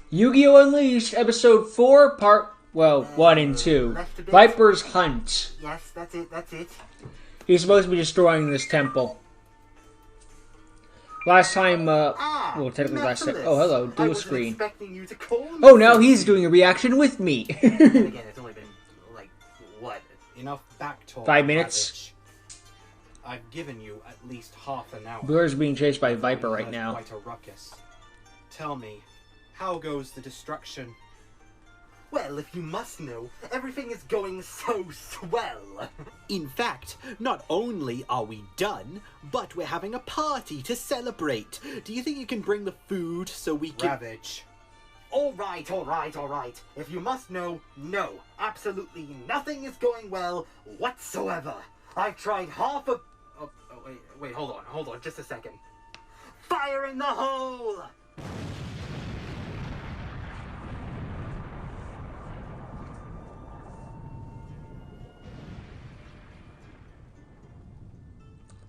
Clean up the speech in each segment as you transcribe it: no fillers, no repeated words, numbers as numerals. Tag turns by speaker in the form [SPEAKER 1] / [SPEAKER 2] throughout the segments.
[SPEAKER 1] Yu-Gi-Oh! Unleashed, Episode 4, Part, 1 and 2. Viper's Hunt.
[SPEAKER 2] Yes, that's it.
[SPEAKER 1] He's supposed to be destroying this temple. Last time, well, technically last time. Oh, hello, dual screen.
[SPEAKER 2] Expecting you to call me.
[SPEAKER 1] Oh, now he's doing a reaction with me.
[SPEAKER 2] And again, it's only been, like, what?
[SPEAKER 3] Enough back talk.
[SPEAKER 1] 5 minutes.
[SPEAKER 3] I've given you at least half an hour.
[SPEAKER 1] Blur's being chased by Viper right now.
[SPEAKER 3] Quite a ruckus. Tell me, how goes the destruction?
[SPEAKER 2] Well, if you must know, everything is going so swell.
[SPEAKER 4] In fact, not only are we done, but we're having a party to celebrate. Do you think you can bring the food so we can...
[SPEAKER 3] Ravage.
[SPEAKER 2] All right. If you must know, no. Absolutely nothing is going well whatsoever. I've tried half a... Oh, wait, hold on, just a second. Fire in the hole!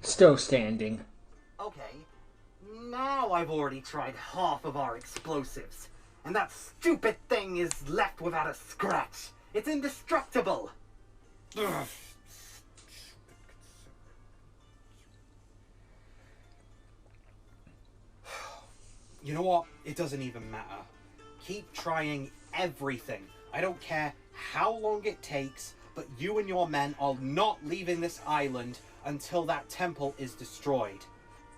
[SPEAKER 1] Still standing.
[SPEAKER 2] Okay, now I've already tried half of our explosives, and that stupid thing is left without a scratch. It's indestructible. Ugh.
[SPEAKER 3] You know what? It doesn't even matter. Keep trying everything. I don't care how long it takes, but you and your men are not leaving this island until that temple is destroyed.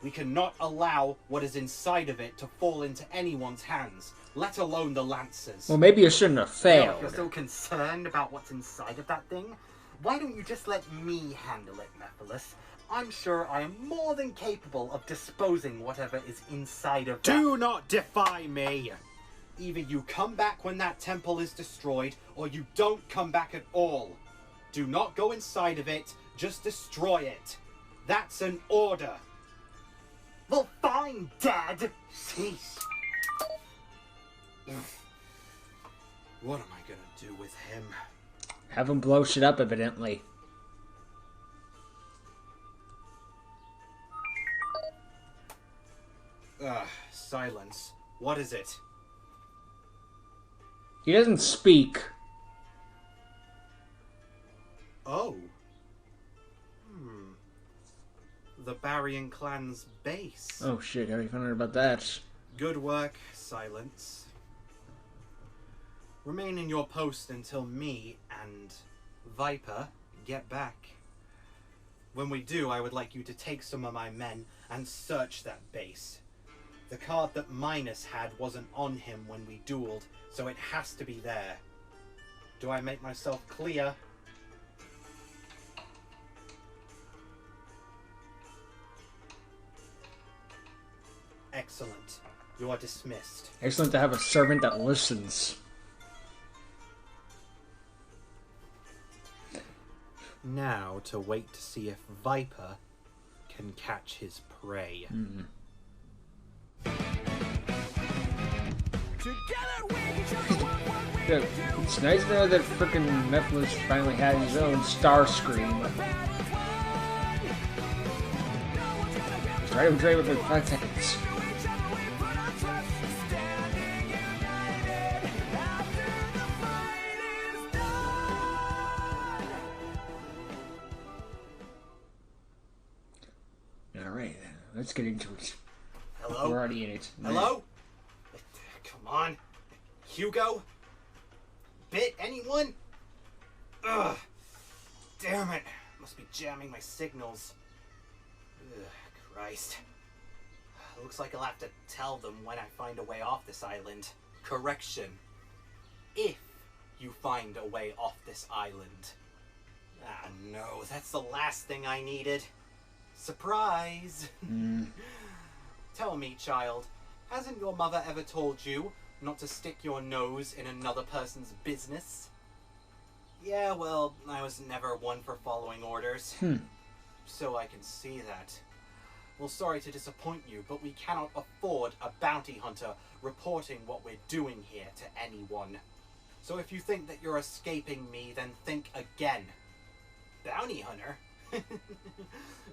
[SPEAKER 3] We cannot allow what is inside of it to fall into anyone's hands, let alone the Lancers.
[SPEAKER 1] Well, maybe you shouldn't have
[SPEAKER 2] If
[SPEAKER 1] failed.
[SPEAKER 2] you're so concerned about what's inside of that thing, why don't you just let me handle it, Mephiles? I'm sure I am more than capable of disposing whatever is inside of that.
[SPEAKER 4] Do not defy me!
[SPEAKER 3] Either you come back when that temple is destroyed, or you don't come back at all. Do not go inside of it, just destroy it. That's an order.
[SPEAKER 2] Well, fine, Dad. Sheesh.
[SPEAKER 3] What am I gonna do with him?
[SPEAKER 1] Have him blow shit up, evidently.
[SPEAKER 3] Silence. What is it?
[SPEAKER 1] He doesn't speak.
[SPEAKER 3] Oh. The Barrian clan's base.
[SPEAKER 1] Oh shit, how do you find out about that?
[SPEAKER 3] Good work, Silence. Remain in your post until me and Viper get back. When we do, I would like you to take some of my men and search that base. The card that Minus had wasn't on him when we dueled, so it has to be there. Do I make myself clear? Excellent. You are dismissed.
[SPEAKER 1] Excellent to have a servant that listens.
[SPEAKER 4] Now to wait to see if Viper can catch his prey.
[SPEAKER 1] Yeah, it's nice to know that frickin' Mephiles finally had his own star scream. Try to trade with like 5 seconds. Alright, let's get into it.
[SPEAKER 3] Hello?
[SPEAKER 1] We're already in it.
[SPEAKER 3] Hello? Come on. Hugo? Bit? Anyone? Ugh. Damn it. Must be jamming my signals. Ugh, Christ. Looks like I'll have to tell them when I find a way off this island. Correction. If you find a way off this island. Ah, no. That's the last thing I needed. Surprise. Tell me, child. Hasn't your mother ever told you not to stick your nose in another person's business? Yeah, well, I was never one for following orders. So I can see that. Well, sorry to disappoint you, but we cannot afford a bounty hunter reporting what we're doing here to anyone. So if you think that you're escaping me, then think again. Bounty hunter?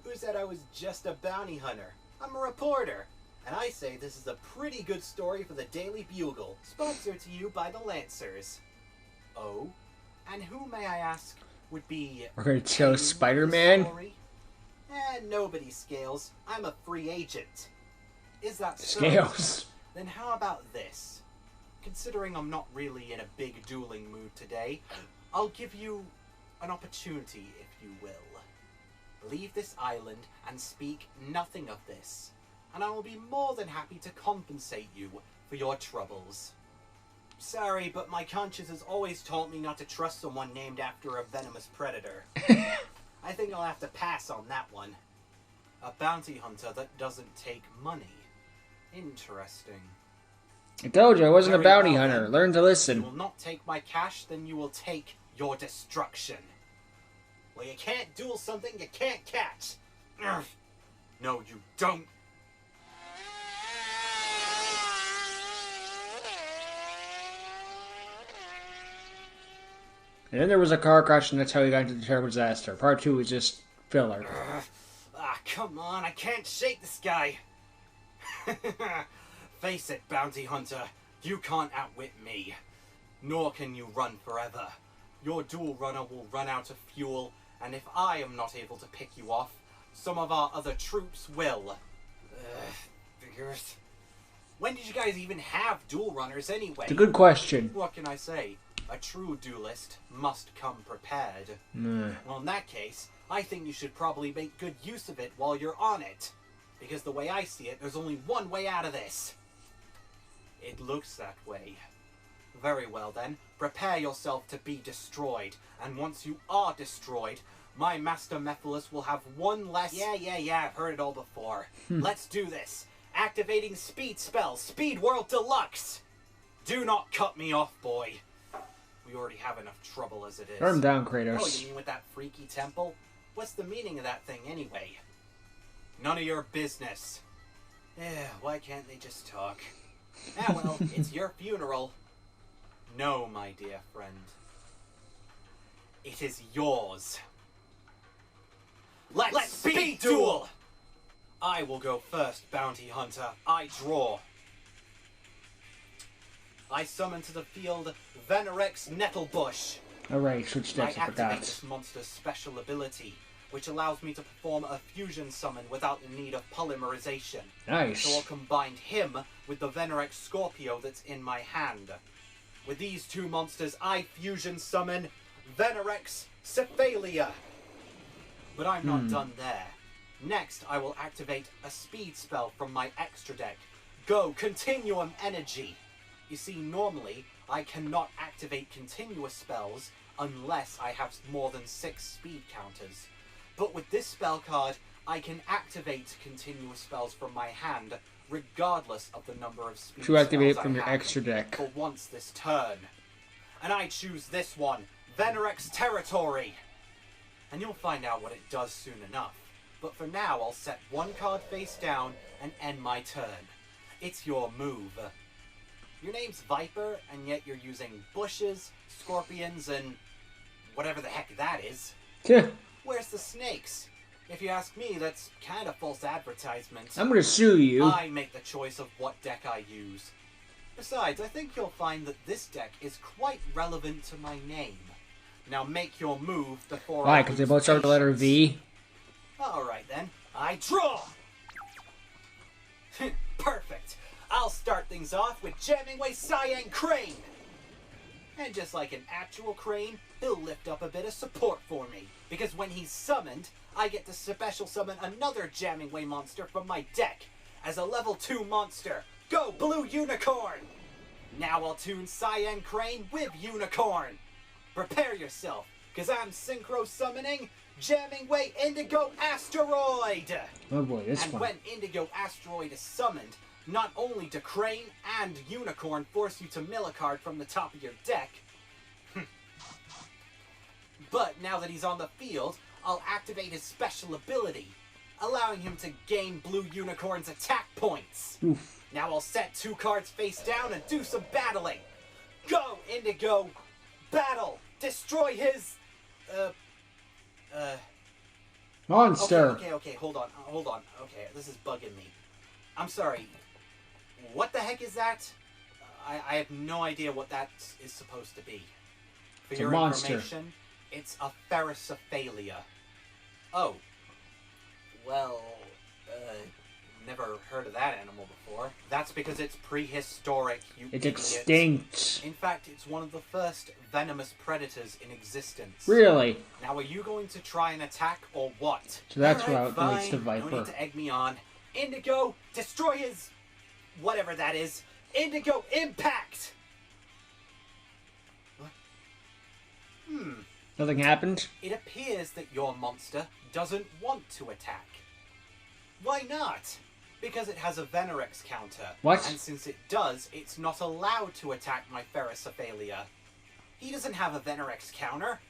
[SPEAKER 3] Who said I was just a bounty hunter? I'm a reporter.
[SPEAKER 4] And I say this is a pretty good story for the Daily Bugle, sponsored to you by the Lancers. Oh, and who, may I ask, would be...
[SPEAKER 1] We're gonna tell
[SPEAKER 4] paying for this
[SPEAKER 1] Spider-Man?
[SPEAKER 4] story? Nobody, Scales. I'm a free agent. Is that so?
[SPEAKER 1] Scales.
[SPEAKER 4] Then how about this? Considering I'm not really in a big dueling mood today, I'll give you an opportunity, if you will. Leave this island and speak nothing of this, and I will be more than happy to compensate you for your troubles. Sorry, but my conscience has always taught me not to trust someone named after a venomous predator. I think I'll have to pass on that one. A bounty hunter that doesn't take money. Interesting.
[SPEAKER 1] I told you I wasn't a
[SPEAKER 4] Very
[SPEAKER 1] bounty
[SPEAKER 4] well,
[SPEAKER 1] hunter.
[SPEAKER 4] then.
[SPEAKER 1] Learn to
[SPEAKER 4] You
[SPEAKER 1] listen.
[SPEAKER 4] will not take my cash, then you will take your destruction. Well, you can't duel something you can't catch. Urgh. No, you don't.
[SPEAKER 1] And then there was a car crash, and that's how he got into the terrible disaster. Part 2 was just filler.
[SPEAKER 4] Come on, I can't shake this guy. Face it, bounty hunter, you can't outwit me. Nor can you run forever. Your duel runner will run out of fuel, and if I am not able to pick you off, some of our other troops will. Figures. When did you guys even have duel runners anyway?
[SPEAKER 1] It's a good question.
[SPEAKER 4] What can I say? A true duelist must come prepared. Well, in that case, I think you should probably make good use of it while you're on it. Because the way I see it, there's only one way out of this. It looks that way. Very well then, prepare yourself to be destroyed. And once you are destroyed, my master Mephiles will have one less... Yeah, I've heard it all before. Let's do this. Activating speed spell, Speed World Deluxe. Do not cut me off, boy. We already have enough trouble as it is.
[SPEAKER 1] Turn him down,
[SPEAKER 4] Oh,
[SPEAKER 1] Kratos.
[SPEAKER 4] you mean with that freaky temple? What's the meaning of that thing anyway? None of your business. Why can't they just talk? Well, it's your funeral. No, my dear friend. It is yours. Let's speed duel! I will go first, bounty hunter. I draw. I summon to the field Venerex Nettlebush.
[SPEAKER 1] Alright, switch
[SPEAKER 4] I
[SPEAKER 1] decks, I
[SPEAKER 4] activate
[SPEAKER 1] forgot.
[SPEAKER 4] this monster's special ability, which allows me to perform a fusion summon without the need of polymerization. So I'll
[SPEAKER 1] Nice.
[SPEAKER 4] combine him with the Venerex Scorpio that's in my hand. With these two monsters, I fusion summon Venerex Cephalia. But I'm not done there. Next, I will activate a speed spell from my extra deck. Go Continuum Energy. You see, normally, I cannot activate continuous spells unless I have more than 6 speed counters. But with this spell card, I can activate continuous spells from my hand, regardless of the number of speed
[SPEAKER 1] To activate
[SPEAKER 4] spells
[SPEAKER 1] from
[SPEAKER 4] I
[SPEAKER 1] your
[SPEAKER 4] have
[SPEAKER 1] extra deck.
[SPEAKER 4] for once this turn. And I choose this one, Venerex Territory. And you'll find out what it does soon enough. But for now, I'll set one card face down and end my turn. It's your move. Your name's Viper, and yet you're using bushes, scorpions, and whatever the heck that is.
[SPEAKER 1] Yeah,
[SPEAKER 4] Where's the snakes? If you ask me, that's kind of false advertisement.
[SPEAKER 1] I'm gonna sue you.
[SPEAKER 4] I make the choice of what deck I use. Besides, I think you'll find that this deck is quite relevant to my name. Now make your move before
[SPEAKER 1] Why?
[SPEAKER 4] I
[SPEAKER 1] Because they
[SPEAKER 4] lose
[SPEAKER 1] both start with the letter
[SPEAKER 4] patience.
[SPEAKER 1] V?
[SPEAKER 4] Alright then, I draw! Perfect! I'll start things off with Jammingway Cyan Crane! And just like an actual crane, he'll lift up a bit of support for me. Because when he's summoned, I get to special summon another Jammingway monster from my deck. As a level 2 monster, go Blue Unicorn! Now I'll tune Cyan Crane with Unicorn. Prepare yourself, because I'm synchro summoning Jammingway Indigo Asteroid!
[SPEAKER 1] Oh boy, this
[SPEAKER 4] And
[SPEAKER 1] one.
[SPEAKER 4] when Indigo Asteroid is summoned, not only do Crane and Unicorn force you to mill a card from the top of your deck, but now that he's on the field, I'll activate his special ability, allowing him to gain Blue Unicorn's attack points.
[SPEAKER 1] Oof.
[SPEAKER 4] Now I'll set 2 cards face down and do some battling. Go, Indigo! Battle! Destroy his...
[SPEAKER 1] Monster!
[SPEAKER 4] Okay, hold on. Okay, this is bugging me. I'm sorry. What the heck is that? I have no idea what that is supposed to be. For
[SPEAKER 1] It's a
[SPEAKER 4] your
[SPEAKER 1] monster.
[SPEAKER 4] information, it's a Pherocephalia. Oh. Well, never heard of that animal before. That's because it's prehistoric, you
[SPEAKER 1] It's
[SPEAKER 4] idiot.
[SPEAKER 1] extinct.
[SPEAKER 4] In fact, it's one of the first venomous predators in existence.
[SPEAKER 1] Really?
[SPEAKER 4] Now, are you going to try and attack or what?
[SPEAKER 1] So that's
[SPEAKER 4] Alright,
[SPEAKER 1] what leads to
[SPEAKER 4] fine. No
[SPEAKER 1] Viper.
[SPEAKER 4] need to egg me on. Indigo, destroy his... whatever that is. Indigo impact! What?
[SPEAKER 1] Nothing happened?
[SPEAKER 4] It appears that your monster doesn't want to attack. Why not? Because it has a Venerex counter.
[SPEAKER 1] What?
[SPEAKER 4] And since it does, it's not allowed to attack my Pherocephalia. He doesn't have a Venerex counter.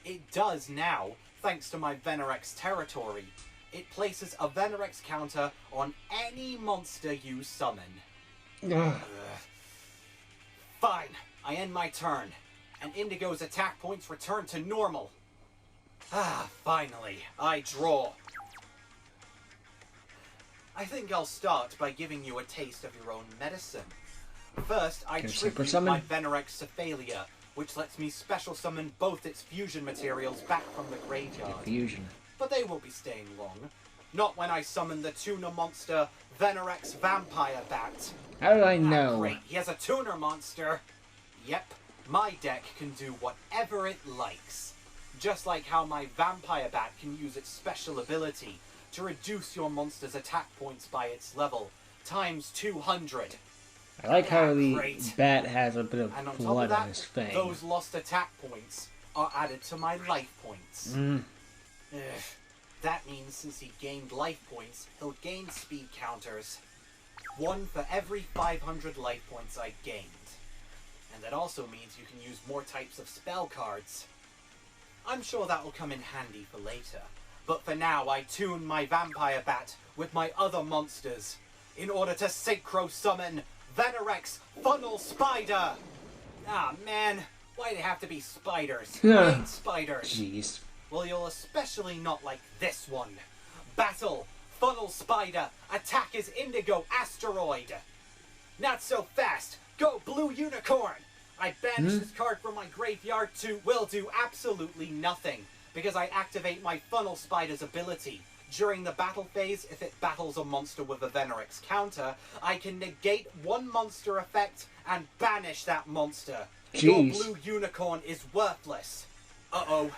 [SPEAKER 4] It does now, thanks to my Venerex territory. It places a Venerex counter on any monster you summon.
[SPEAKER 1] Ugh.
[SPEAKER 4] Fine, I end my turn, and Indigo's attack points return to normal. Finally, I draw. I think I'll start by giving you a taste of your own medicine. First, I
[SPEAKER 1] Can I super
[SPEAKER 4] tribute
[SPEAKER 1] summon?
[SPEAKER 4] my Venerex Cephalia, which lets me special summon both its fusion materials back from the graveyard.
[SPEAKER 1] Fusion.
[SPEAKER 4] But they won't be staying long. Not when I summon the tuna monster, Venerex Vampire Bat.
[SPEAKER 1] How did I know?
[SPEAKER 4] Great, he has a tuner monster. Yep, my deck can do whatever it likes. Just like how my Vampire Bat can use its special ability to reduce your monster's attack points by its level, times 200.
[SPEAKER 1] I like how the
[SPEAKER 4] Great.
[SPEAKER 1] bat has a bit of
[SPEAKER 4] And on top
[SPEAKER 1] blood
[SPEAKER 4] of that,
[SPEAKER 1] on his fang.
[SPEAKER 4] those lost attack points are added to my life points. Ugh. That means since he gained life points, he'll gain speed counters. 1 for every 500 life points I gained. And that also means you can use more types of spell cards. I'm sure that will come in handy for later. But for now, I tune my Vampire Bat with my other monsters in order to synchro summon Venerex Funnel Spider! Ah, man, why'd it have to be spiders? I hate spiders.
[SPEAKER 1] Jeez.
[SPEAKER 4] Well, you'll especially not like this one. Battle! Funnel Spider! Attack his Indigo Asteroid! Not so fast! Go Blue Unicorn! I banish this card from my graveyard to will do absolutely nothing, because I activate my Funnel Spider's ability. During the battle phase, if it battles a monster with a Venerex counter, I can negate one monster effect and banish that monster.
[SPEAKER 1] Jeez.
[SPEAKER 4] Your Blue Unicorn is worthless. Uh-oh.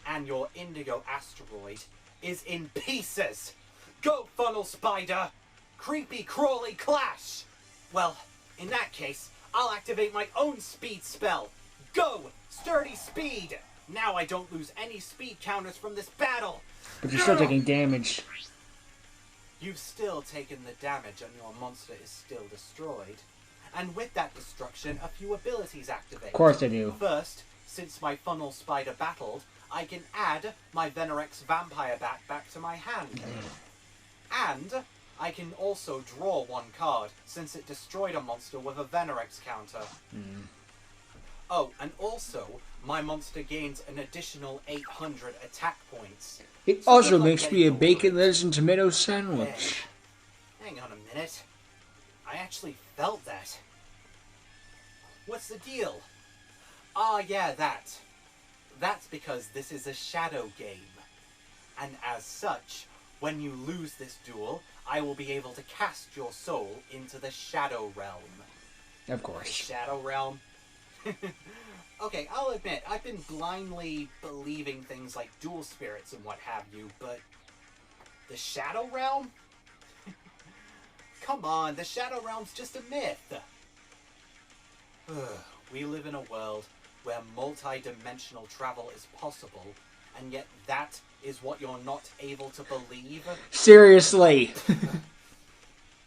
[SPEAKER 4] And your Indigo Asteroid is in pieces. Go, Funnel Spider! Creepy Crawly Clash! Well, in that case, I'll activate my own speed spell. Go, Sturdy Speed! Now I don't lose any speed counters from this battle.
[SPEAKER 1] But you're still taking damage.
[SPEAKER 4] You've still taken the damage and your monster is still destroyed. And with that destruction, a few abilities activate.
[SPEAKER 1] Of course I do.
[SPEAKER 4] First, since my Funnel Spider battled, I can add my Venerex Vampire Bat back to my hand. And I can also draw one card, since it destroyed a monster with a Venerex counter. Oh, and also, my monster gains an additional 800 attack points.
[SPEAKER 1] It
[SPEAKER 4] So
[SPEAKER 1] also
[SPEAKER 4] good luck
[SPEAKER 1] makes me a
[SPEAKER 4] getting
[SPEAKER 1] bacon,
[SPEAKER 4] over it.
[SPEAKER 1] lettuce, and tomato sandwich.
[SPEAKER 4] Hang on a minute. I actually felt that. What's the deal? Ah, yeah, that. That's because this is a shadow game. And as such, when you lose this duel, I will be able to cast your soul into the Shadow Realm.
[SPEAKER 1] Of course.
[SPEAKER 4] Shadow Realm? Okay, I'll admit, I've been blindly believing things like dual spirits and what have you, but the Shadow Realm? Come on, the Shadow Realm's just a myth. We live in a world where multi-dimensional travel is possible, and yet that is what you're not able to believe?
[SPEAKER 1] Seriously.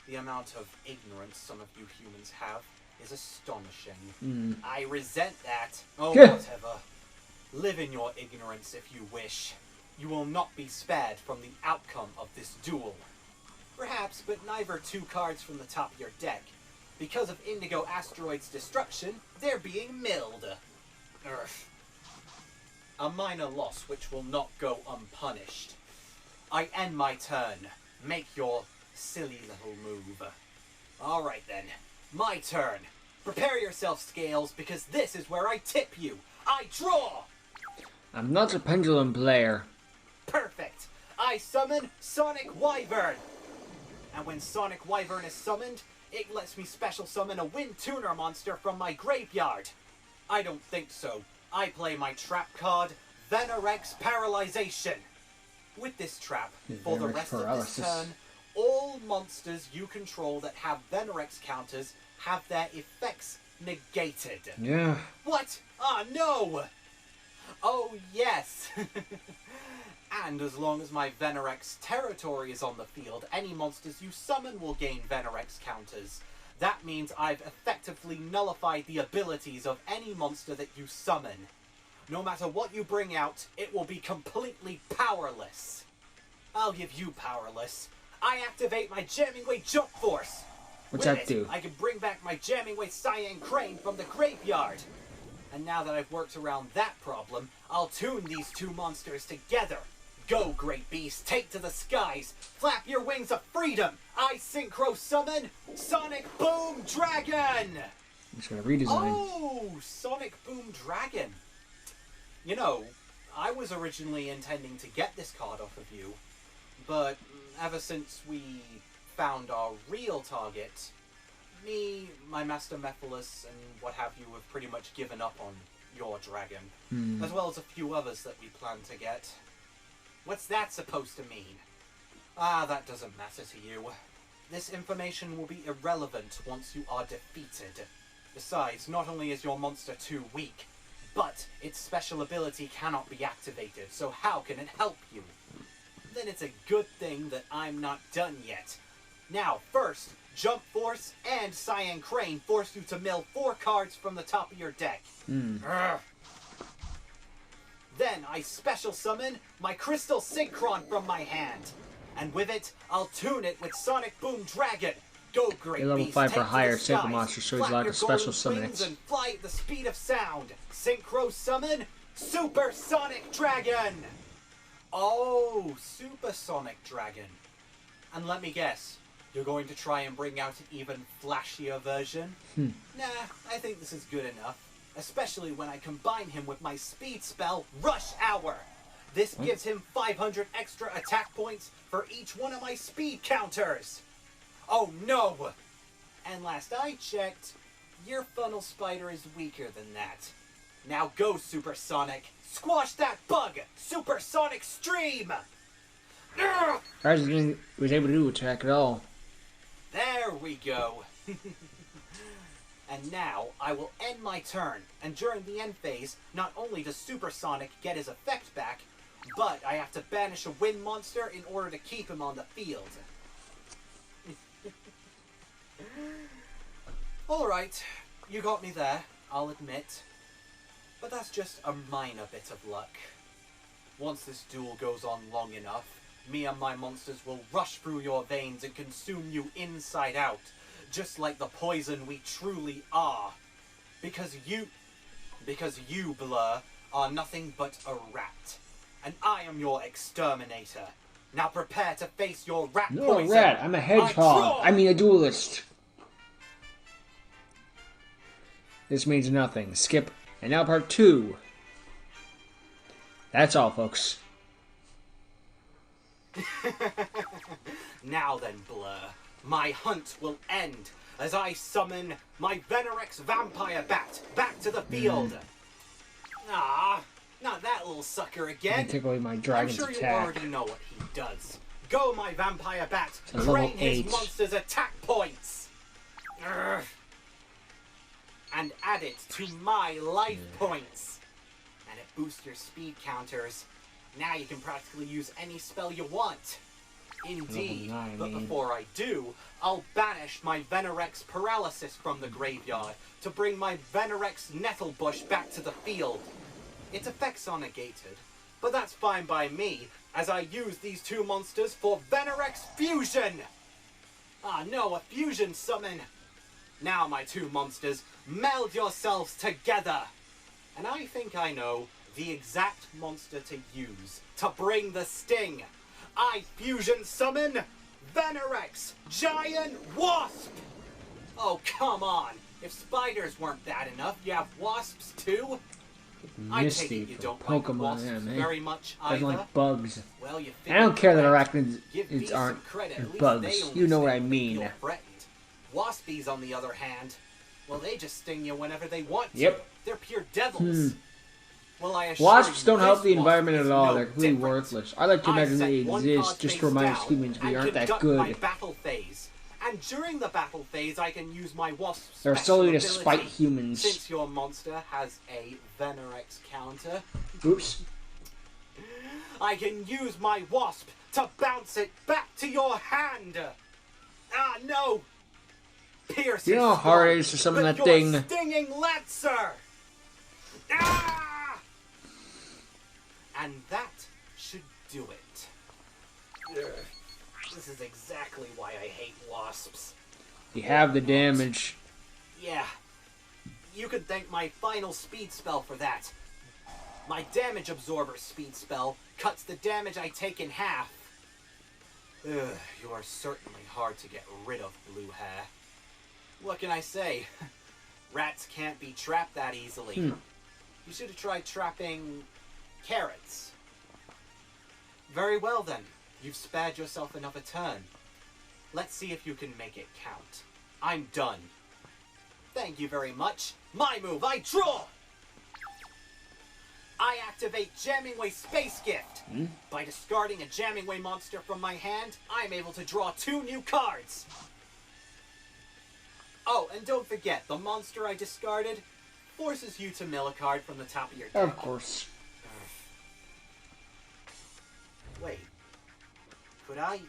[SPEAKER 4] The amount of ignorance some of you humans have is astonishing. I resent that. Oh, whatever. Live in your ignorance if you wish. You will not be spared from the outcome of this duel. Perhaps, but neither 2 cards from the top of your deck. Because of Indigo Asteroid's destruction, they're being milled. Urgh. A minor loss which will not go unpunished. I end my turn. Make your Silly little move. Alright then, my turn. Prepare yourself, Scales, because this is where I tip you. I draw!
[SPEAKER 1] I'm not a pendulum player.
[SPEAKER 4] Perfect! I summon Sonic Wyvern! And when Sonic Wyvern is summoned, it lets me special summon a Wind Tuner monster from my graveyard. I don't think so. I play my trap card, Venerex Paralyzation. With this trap, for the rest of this turn, all monsters you control that have Venerex counters have their effects negated.
[SPEAKER 1] Yeah.
[SPEAKER 4] What? Ah, no! Oh, yes. And as long as my Venerex territory is on the field, any monsters you summon will gain Venerex counters. That means I've effectively nullified the abilities of any monster that you summon. No matter what you bring out, it will be completely powerless. I'll give you powerless. I activate my Jamming Way Jump Force.
[SPEAKER 1] What's
[SPEAKER 4] With
[SPEAKER 1] that
[SPEAKER 4] it,
[SPEAKER 1] do?
[SPEAKER 4] I can bring back my Jamming Way Cyan Crane from the graveyard. And now that I've worked around that problem, I'll tune these two monsters together. Go, great beast, take to the skies, flap your wings of freedom. I synchro summon Sonic Boom Dragon.
[SPEAKER 1] Just gonna redesign.
[SPEAKER 4] Oh, Sonic Boom Dragon. You know, I was originally intending to get this card off of you, but ever since we found our real target, me, my master Mephiles, and what have you have pretty much given up on your dragon, as well as a few others that we plan to get. What's that supposed to mean? Ah, that doesn't matter to you. This information will be irrelevant once you are defeated. Besides, not only is your monster too weak, but its special ability cannot be activated, so how can it help you? Then it's a good thing that I'm not done yet. Now, first, Jump Force and Cyan Crane force you to mill 4 cards from the top of your deck. Then I special summon my Crystal Synchron from my hand. And with it, I'll tune it with Sonic Boom Dragon. Go, great
[SPEAKER 1] A level
[SPEAKER 4] beast,
[SPEAKER 1] 5 for
[SPEAKER 4] take to
[SPEAKER 1] higher
[SPEAKER 4] the
[SPEAKER 1] synchro
[SPEAKER 4] skies,
[SPEAKER 1] monster, so he's
[SPEAKER 4] flap
[SPEAKER 1] allowed
[SPEAKER 4] your
[SPEAKER 1] to special
[SPEAKER 4] golden
[SPEAKER 1] summon
[SPEAKER 4] wings
[SPEAKER 1] it.
[SPEAKER 4] and fly at the speed of sound. Synchro summon Super Sonic Dragon. Oh, Super Sonic Dragon. And let me guess, you're going to try and bring out an even flashier version? Nah, I think this is good enough. Especially when I combine him with my speed spell, Rush Hour. This gives him 500 extra attack points for each one of my speed counters. Oh no! And last I checked, your Funnel Spider is weaker than that. Now go, Super Sonic. Squash that bug! Super Sonic Stream!
[SPEAKER 1] I was able to do attack at all.
[SPEAKER 4] There we go. And now, I will end my turn, and during the end phase, not only does Super Sonic get his effect back, but I have to banish a wind monster in order to keep him on the field. Alright, you got me there, I'll admit. But that's just a minor bit of luck. Once this duel goes on long enough, me and my monsters will rush through your veins and consume you inside out. Just like the poison we truly are. Because you, Blur, are nothing but a rat. And I am your exterminator. Now prepare to face your rat
[SPEAKER 1] No,
[SPEAKER 4] poison.
[SPEAKER 1] rat. I'm a hedgehog. I mean a duelist. This means nothing. Skip. And now part 2. That's all, folks.
[SPEAKER 4] Now then, Blur. My hunt will end as I summon my Venerex Vampire Bat back to the field. Ah, not that little sucker again.
[SPEAKER 1] Take away my
[SPEAKER 4] I'm
[SPEAKER 1] dragon's
[SPEAKER 4] sure you
[SPEAKER 1] attack.
[SPEAKER 4] already know what he does. Go, my Vampire Bat.
[SPEAKER 1] a level
[SPEAKER 4] Drain his
[SPEAKER 1] 8.
[SPEAKER 4] monster's attack points. Urgh. And add it to my life points. And it boosts your speed counters. Now you can practically use any spell you want. Indeed,
[SPEAKER 1] Level 9,
[SPEAKER 4] but
[SPEAKER 1] man.
[SPEAKER 4] before I do, I'll banish my Venerex Paralysis from the graveyard to bring my Venerex Nettlebush back to the field. Its effects are negated, but that's fine by me, as I use these two monsters for Venerex Fusion! Ah no, a fusion summon! Now, my two monsters, meld yourselves together! And I think I know the exact monster to use to bring the sting. I fusion summon Venerex Giant Wasp! Oh, come on. If spiders weren't bad enough, you have wasps too? I take
[SPEAKER 1] Misty
[SPEAKER 4] it you
[SPEAKER 1] from
[SPEAKER 4] don't like
[SPEAKER 1] Pokemon,
[SPEAKER 4] wasps
[SPEAKER 1] yeah, man.
[SPEAKER 4] very much
[SPEAKER 1] I
[SPEAKER 4] either.
[SPEAKER 1] like bugs.
[SPEAKER 4] Well, you
[SPEAKER 1] I don't care that
[SPEAKER 4] arachnids
[SPEAKER 1] arachnids aren't bugs. You know what I mean.
[SPEAKER 4] Waspies, on the other hand, well, they just sting you whenever they want to.
[SPEAKER 1] Yep.
[SPEAKER 4] They're pure devils. Well, I assure
[SPEAKER 1] Wasps
[SPEAKER 4] you,
[SPEAKER 1] don't help the
[SPEAKER 4] this
[SPEAKER 1] environment
[SPEAKER 4] wasp
[SPEAKER 1] at all.
[SPEAKER 4] is
[SPEAKER 1] They're
[SPEAKER 4] no
[SPEAKER 1] completely
[SPEAKER 4] different.
[SPEAKER 1] worthless. I like to imagine
[SPEAKER 4] I
[SPEAKER 1] they
[SPEAKER 4] set one
[SPEAKER 1] exist
[SPEAKER 4] card
[SPEAKER 1] just to
[SPEAKER 4] face
[SPEAKER 1] remind us
[SPEAKER 4] down
[SPEAKER 1] humans we
[SPEAKER 4] and
[SPEAKER 1] aren't that
[SPEAKER 4] conduct
[SPEAKER 1] good.
[SPEAKER 4] my battle phase. And during the battle phase, I can use my wasp
[SPEAKER 1] They're
[SPEAKER 4] special
[SPEAKER 1] solely to
[SPEAKER 4] ability.
[SPEAKER 1] spite humans.
[SPEAKER 4] Since your monster has a Venerex counter,
[SPEAKER 1] Oops.
[SPEAKER 4] I can use my wasp to bounce it back to your hand. Ah, no! Pierce
[SPEAKER 1] You know how
[SPEAKER 4] his
[SPEAKER 1] hard
[SPEAKER 4] skull
[SPEAKER 1] it is to summon
[SPEAKER 4] with
[SPEAKER 1] that
[SPEAKER 4] your
[SPEAKER 1] thing?
[SPEAKER 4] stinging lancer. Ah! And that should do it. Ugh. This is exactly why I hate wasps.
[SPEAKER 1] You have the damage.
[SPEAKER 4] Yeah. You could thank my final speed spell for that. My damage absorber speed spell cuts the damage I take in half. Ugh, you are certainly hard to get rid of, Blue Hair. What can I say? Rats can't be trapped that easily. You should have tried trapping carrots. Very well then. You've spared yourself another turn. Let's see if you can make it count. I'm done. Thank you very much. My move, I draw! I activate Jamming Way Space Gift. By discarding a Jamming Way monster from my hand, I'm able to draw 2 new cards. Oh, and don't forget, the monster I discarded forces you to mill a card from the top of your deck.
[SPEAKER 1] Of course.
[SPEAKER 4] Wait. Could I...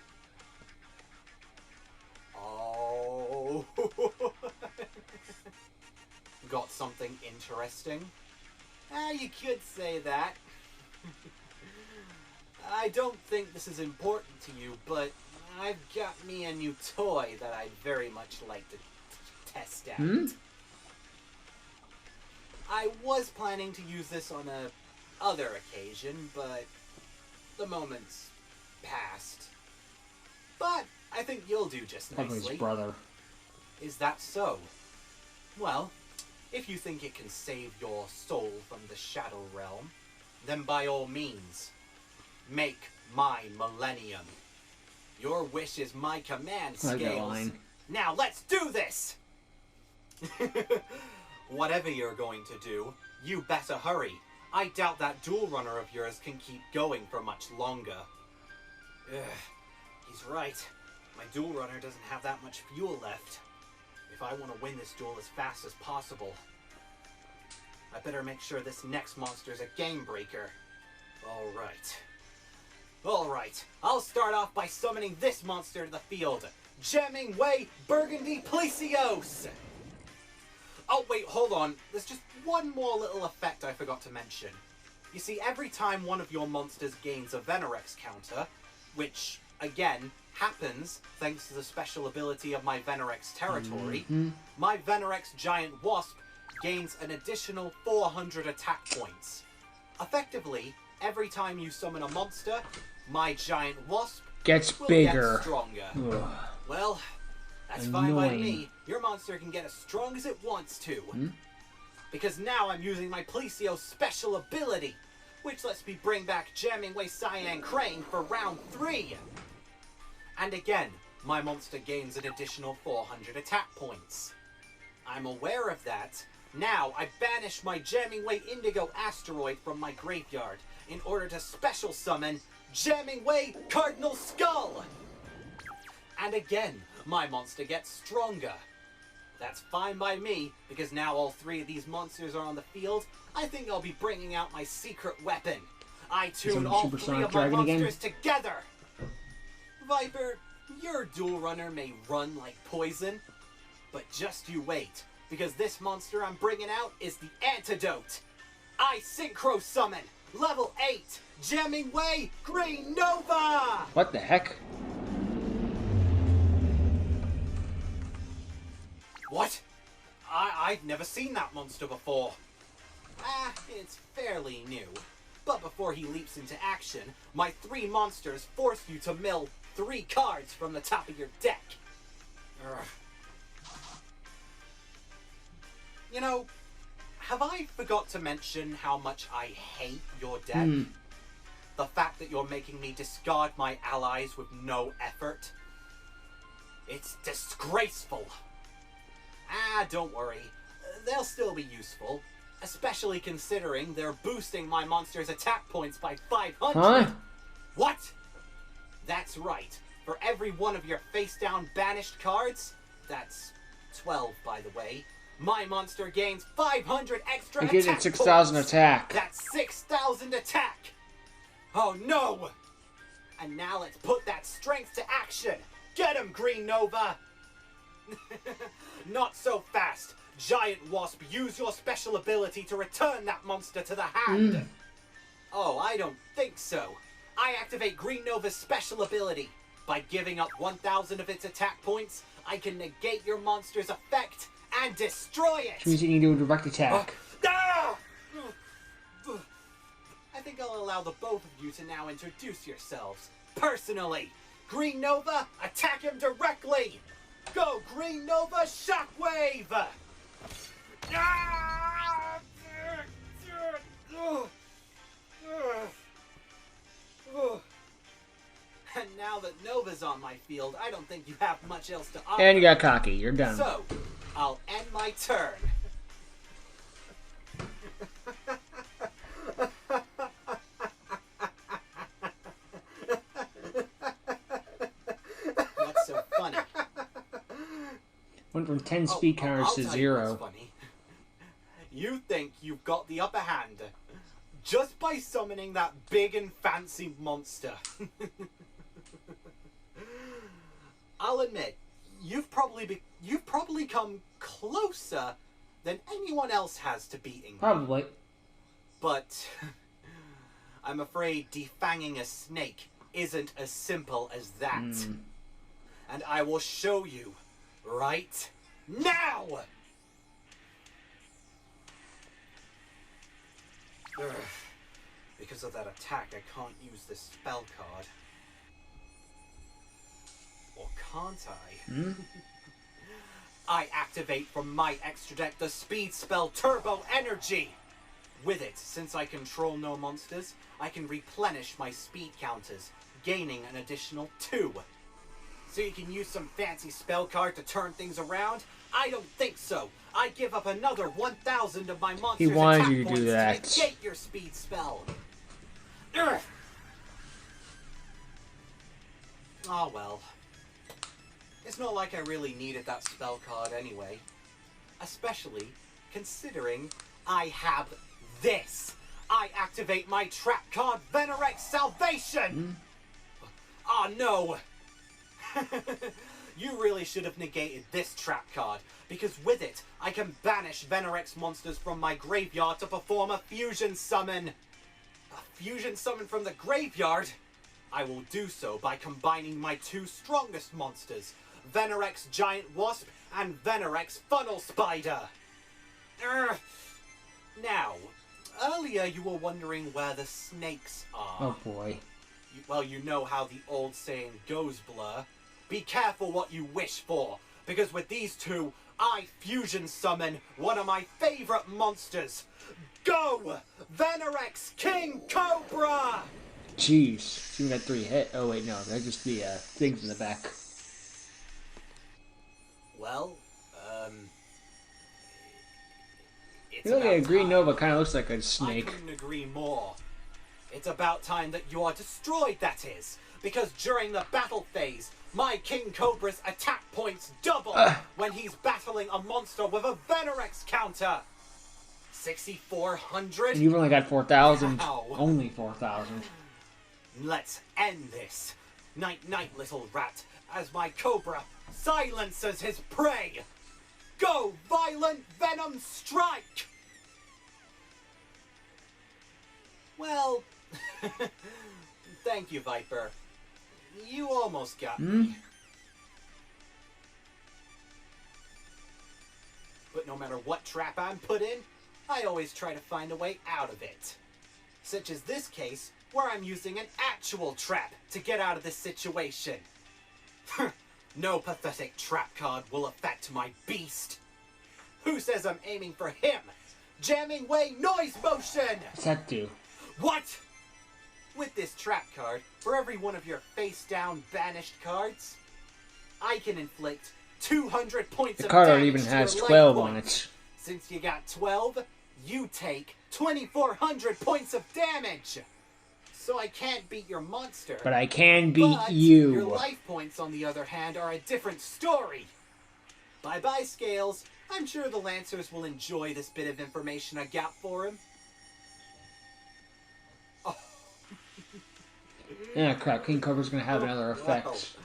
[SPEAKER 4] Oh... Got something interesting? You could say that. I don't think this is important to you, but I've got me a new toy that I'd very much like to test out. I was planning to use this on a other occasion, but the moment's passed. But I think you'll do just
[SPEAKER 1] Probably
[SPEAKER 4] nicely.
[SPEAKER 1] his brother.
[SPEAKER 4] Is that so? Well, if you think it can save your soul from the Shadow Realm, then by all means, make my Millennium. Your wish is my command,
[SPEAKER 1] I like that
[SPEAKER 4] Scales.
[SPEAKER 1] line.
[SPEAKER 4] Now let's do this! Whatever you're going to do, you better hurry. I doubt that duel runner of yours can keep going for much longer. Ugh, he's right. My duel runner doesn't have that much fuel left. If I want to win this duel as fast as possible, I better make sure this next monster's a game breaker. Alright, I'll start off by summoning this monster to the field. Jamming Way Burgundy Plesios! Oh wait, hold on. There's just one more little effect I forgot to mention. You see, every time one of your monsters gains a Venerex counter, which, again, happens thanks to the special ability of my Venerex territory, my Venerex Giant Wasp gains an additional 400 attack points. Effectively, every time you summon a monster, my Giant Wasp
[SPEAKER 1] Gets
[SPEAKER 4] will
[SPEAKER 1] bigger.
[SPEAKER 4] get stronger.
[SPEAKER 1] Ugh.
[SPEAKER 4] Well, that's fine by
[SPEAKER 1] Annoying.
[SPEAKER 4] me. Your monster can get as strong as it wants to. Because now I'm using my Plesios special ability, which lets me bring back Jamming Way Cyan Crane for round 3. And again, my monster gains an additional 400 attack points. I'm aware of that. Now I banish my Jamming Way Indigo Asteroid from my graveyard in order to special summon Jamming Way Cardinal Skull. And again, my monster gets stronger. That's fine by me, because now all 3 of these monsters are on the field. I think I'll be bringing out my secret weapon. I tune all
[SPEAKER 1] Super
[SPEAKER 4] 3
[SPEAKER 1] Sonic
[SPEAKER 4] of my
[SPEAKER 1] Dragon again?
[SPEAKER 4] monsters together. Viper, your duel runner may run like poison, but just you wait, because this monster I'm bringing out is the antidote. I Synchro Summon, level 8, Jamming Way Green Nova!
[SPEAKER 1] What the heck?
[SPEAKER 4] What? I've never seen that monster before. It's fairly new. But before he leaps into action, my 3 monsters force you to mill 3 cards from the top of your deck. Ugh. You know, have I forgot to mention how much I hate your deck? The fact that you're making me discard my allies with no effort? It's disgraceful. Ah, don't worry. They'll still be useful. Especially considering they're boosting my monster's attack points by 500.
[SPEAKER 1] Huh?
[SPEAKER 4] What? That's right. For every one of your face-down banished cards, that's 12 by the way, my monster gains 500 extra
[SPEAKER 1] I
[SPEAKER 4] attack
[SPEAKER 1] get it 6,000
[SPEAKER 4] points.
[SPEAKER 1] attack.
[SPEAKER 4] That's 6,000 attack. Oh no! And now let's put that strength to action. Get him, Green Nova! Not so fast. Giant Wasp, use your special ability to return that monster to the hand. Oh, I don't think so. I activate Green Nova's special ability. By giving up 1,000 of its attack points, I can negate your monster's effect and destroy it.
[SPEAKER 1] Which means you can do a direct attack.
[SPEAKER 4] Ah! I think I'll allow the both of you to now introduce yourselves. Personally, Green Nova, attack him directly! Go, Green Nova, Shockwave! Ah! And now that Nova's on my field, I don't think you have much else to offer.
[SPEAKER 1] And you got cocky. You're done.
[SPEAKER 4] So, I'll end my turn. What's so funny?
[SPEAKER 1] Went from 10 speed counters to
[SPEAKER 4] I'll tell you
[SPEAKER 1] 0.
[SPEAKER 4] what's funny. You think you've got the upper hand just by summoning that big and fancy monster. I'll admit, you've probably come closer than anyone else has to beating me.
[SPEAKER 1] Probably.
[SPEAKER 4] But I'm afraid defanging a snake isn't as simple as that. And I will show you right now! Ugh. Because of that attack, I can't use this spell card. Or can't I? I activate from my extra deck the speed spell Turbo Energy! With it, since I control no monsters, I can replenish my speed counters, gaining an additional 2. So you can use some fancy spell card to turn things around? I don't think so. I give up another 1,000 of my monster's
[SPEAKER 1] wanted
[SPEAKER 4] attack
[SPEAKER 1] you to do
[SPEAKER 4] points
[SPEAKER 1] that.
[SPEAKER 4] to negate your speed spell. Ugh. Oh well. It's not like I really needed that spell card anyway. Especially considering I have this. I activate my trap card, Venerex Salvation! Oh no! You really should have negated this trap card, because with it, I can banish Venerex monsters from my graveyard to perform a fusion summon. A fusion summon from the graveyard? I will do so by combining my 2 strongest monsters, Venerex Giant Wasp and Venerex Funnel Spider. Now, earlier you were wondering where the snakes are.
[SPEAKER 1] Oh boy.
[SPEAKER 4] Well, you know how the old saying goes, Blur. Be careful what you wish for, because with these 2, I fusion summon one of my favorite monsters. Go! Venerex King Cobra!
[SPEAKER 1] Jeez. You got 3 hit. Oh wait, no. That's just the things in the back.
[SPEAKER 4] Well, it's
[SPEAKER 1] You look at a
[SPEAKER 4] about
[SPEAKER 1] Green
[SPEAKER 4] time.
[SPEAKER 1] Nova, kind of looks like a
[SPEAKER 4] I
[SPEAKER 1] snake.
[SPEAKER 4] couldn't agree more. It's about time that you are destroyed, that is. Because during the battle phase, my King Cobra's attack points double when he's battling a monster with a Venerex counter. 6,400?
[SPEAKER 1] And you've only got 4,000.
[SPEAKER 4] Ow.
[SPEAKER 1] Only 4,000.
[SPEAKER 4] Let's end this. Night, night, little rat, as my Cobra silences his prey. Go, Violent Venom Strike! Well, thank you, Viper. You almost got me. But no matter what trap I'm put in, I always try to find a way out of it. Such as this case, where I'm using an actual trap to get out of this situation. No pathetic trap card will affect my beast. Who says I'm aiming for him? Jamming way noise motion!
[SPEAKER 1] What's that do?
[SPEAKER 4] What? With this trap card, for every one of your face-down banished cards, I can inflict 200 points
[SPEAKER 1] The
[SPEAKER 4] of
[SPEAKER 1] card
[SPEAKER 4] damage
[SPEAKER 1] even
[SPEAKER 4] to
[SPEAKER 1] has
[SPEAKER 4] your life
[SPEAKER 1] 12 on
[SPEAKER 4] points.
[SPEAKER 1] it.
[SPEAKER 4] Since you got 12, you take 2,400 points of damage. So I can't beat your monster.
[SPEAKER 1] But I can beat
[SPEAKER 4] But
[SPEAKER 1] you.
[SPEAKER 4] your life points, on the other hand, are a different story. Bye-bye, Scales. I'm sure the Lancers will enjoy this bit of information I got for him. Oh.
[SPEAKER 1] Yeah, crap. King Cobra's gonna have another effect.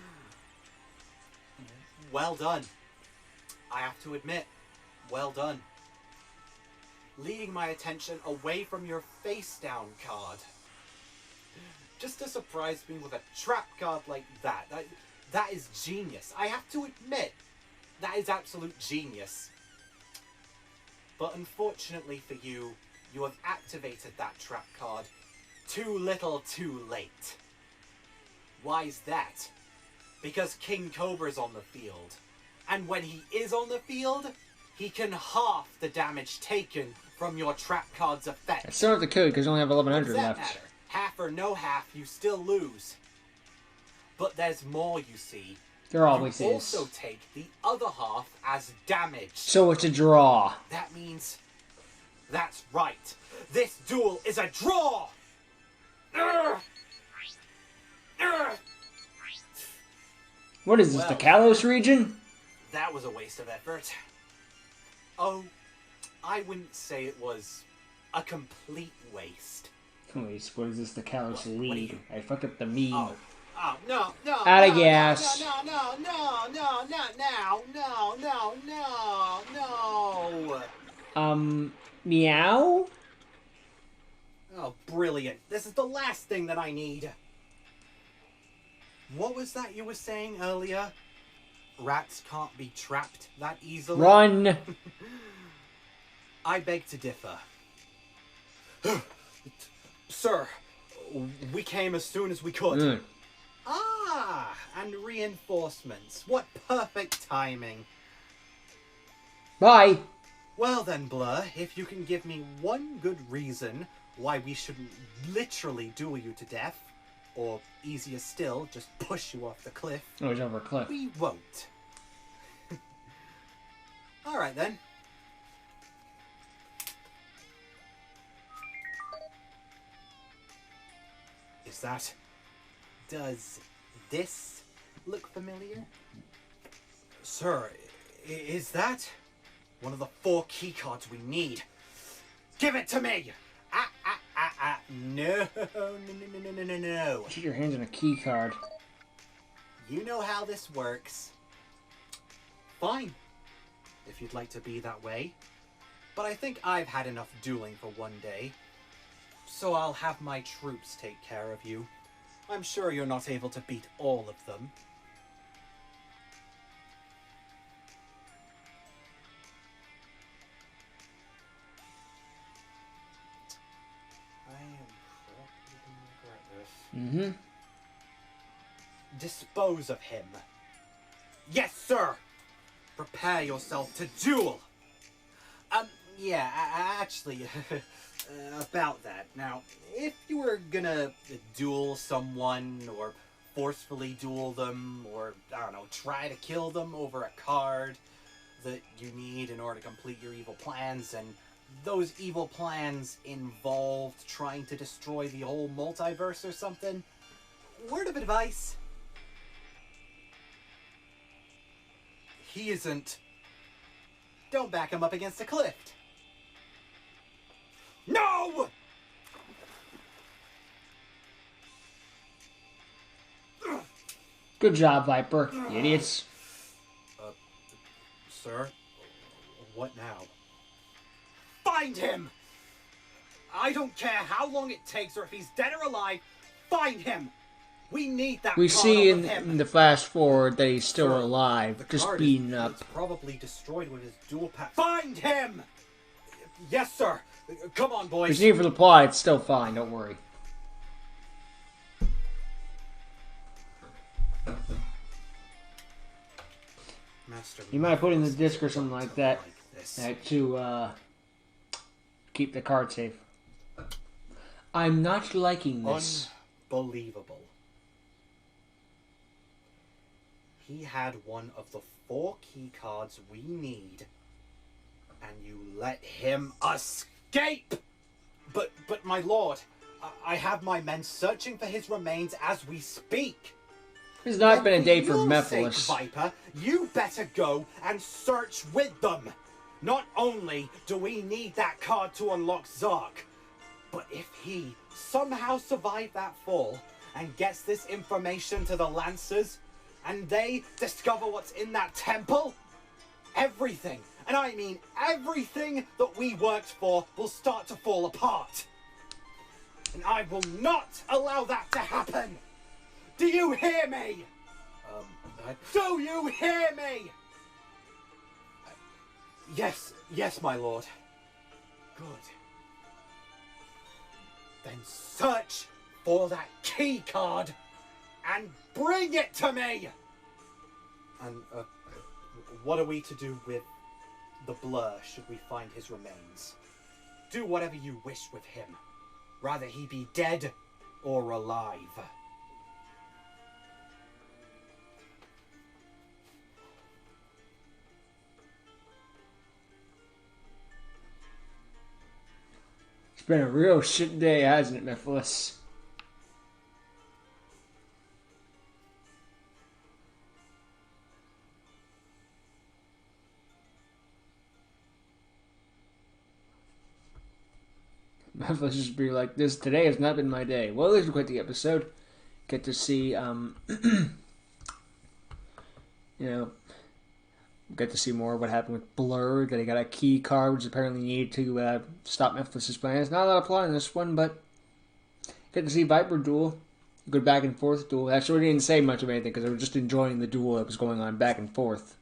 [SPEAKER 4] Well done. I have to admit, well done. Leading my attention away from your face-down card. Just to surprise me with a trap card like that. That is genius. I have to admit, that is absolute genius. But unfortunately for you, you have activated that trap card too little too late. Why's that? Because King Cobra's on the field. And when he is on the field, he can half the damage taken from your trap card's effect.
[SPEAKER 1] I still have to kill you because I only have
[SPEAKER 4] What
[SPEAKER 1] 1100
[SPEAKER 4] does that
[SPEAKER 1] left.
[SPEAKER 4] matter? Half or no half, you still lose. But there's more, you see.
[SPEAKER 1] There always
[SPEAKER 4] You
[SPEAKER 1] is.
[SPEAKER 4] also take the other half as damage.
[SPEAKER 1] So it's a draw.
[SPEAKER 4] That means... That's right. This duel is a draw! Urgh! Urgh!
[SPEAKER 1] What is this, the
[SPEAKER 4] Well.
[SPEAKER 1] Kalos region?
[SPEAKER 4] That was a waste of effort. Oh, I wouldn't say it was a complete waste.
[SPEAKER 1] Wait, what is this, the Kalos
[SPEAKER 4] What do
[SPEAKER 1] League?
[SPEAKER 4] you-
[SPEAKER 1] I fucked up the meme.
[SPEAKER 4] Oh, no,
[SPEAKER 1] Outta
[SPEAKER 4] no,
[SPEAKER 1] gas.
[SPEAKER 4] No, not now, no.
[SPEAKER 1] Meow?
[SPEAKER 4] Oh, brilliant. This is the last thing that I need. What was that you were saying earlier? Rats can't be trapped that easily?
[SPEAKER 1] Run!
[SPEAKER 4] I beg to differ. Sir, we came as soon as we could.
[SPEAKER 1] Mm.
[SPEAKER 4] Ah, and reinforcements. What perfect timing.
[SPEAKER 1] Bye!
[SPEAKER 4] Well then, Blur, if you can give me one good reason why we shouldn't literally duel you to death, or easier still, just push you off the cliff,
[SPEAKER 1] Oh, he's over a cliff.
[SPEAKER 4] we won't. Alright then. Is that... Does this look familiar? Sir, is that one of the 4 key cards we need? Give it to me! No.
[SPEAKER 1] Put your hands on a key card.
[SPEAKER 4] You know how this works. Fine, if you'd like to be that way. But I think I've had enough dueling for one day. So I'll have my troops take care of you. I'm sure you're not able to beat all of them. I am probably gonna regret this.
[SPEAKER 1] Mm-hmm.
[SPEAKER 4] Dispose of him. Yes, sir! Prepare yourself to duel! Yeah, actually, about that. Now, if you were gonna duel someone, or forcefully duel them, or, I don't know, try to kill them over a card that you need in order to complete your evil plans, and those evil plans involved trying to destroy the whole multiverse or something, word of advice: he isn't. Don't back him up against a cliff. No!
[SPEAKER 1] Good job, Viper. You idiots.
[SPEAKER 4] Sir? What now? Find him! I don't care how long it takes or if he's dead or alive. Find him! We need that
[SPEAKER 1] We
[SPEAKER 4] card
[SPEAKER 1] see
[SPEAKER 4] over him.
[SPEAKER 1] in the flash forward that he's still
[SPEAKER 4] Sir,
[SPEAKER 1] alive,
[SPEAKER 4] the
[SPEAKER 1] just
[SPEAKER 4] card
[SPEAKER 1] beaten up.
[SPEAKER 4] It's probably destroyed with his dual pack. Find him! Yes, sir. Come on,
[SPEAKER 1] If
[SPEAKER 4] boys.
[SPEAKER 1] he's needed for the plot, it's still fine, don't worry.
[SPEAKER 3] Master
[SPEAKER 1] You might put in the
[SPEAKER 3] Mephiles
[SPEAKER 1] disc or
[SPEAKER 3] is
[SPEAKER 1] something
[SPEAKER 3] not
[SPEAKER 1] like that
[SPEAKER 3] this.
[SPEAKER 1] to keep the card safe. I'm not liking this.
[SPEAKER 3] Unbelievable. He had one of the 4 key cards we need, and you let him escape! But my lord, I have my men searching for his remains as we speak.
[SPEAKER 1] It's not been a day for
[SPEAKER 3] your
[SPEAKER 1] Mephiles.
[SPEAKER 3] sake, Viper, you better go and search with them. Not only do we need that card to unlock Zark, but if he somehow survived that fall and gets this information to the Lancers, and they discover what's in that temple, everything, and I mean everything that we worked for, will start to fall apart. And I will not allow that to happen. Do you hear me? Do you hear me? Yes, my lord. Good. Then search for that key card and bring it to me! And, what are we to do with the Blur should we find his remains? Do whatever you wish with him. Rather he be dead or alive.
[SPEAKER 1] It's been a real shit day, hasn't it, Mephiles? Mephiles just be like, this today has not been my day. Well, at least we quit the episode. Get to see, get to see more of what happened with Blur, that he got a key card, which apparently needed to stop Mephiles' plan. There's not a lot of plot in this one, but get to see Viper duel. Good back and forth duel. Actually, we didn't say much of anything because we were just enjoying the duel that was going on back and forth.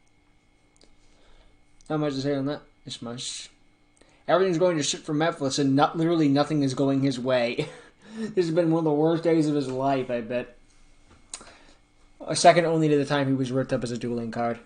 [SPEAKER 1] Not much to say on that. This much. Everything's going to shit for Mephiles, and literally nothing is going his way. This has been one of the worst days of his life, I bet. A second only to the time he was ripped up as a dueling card.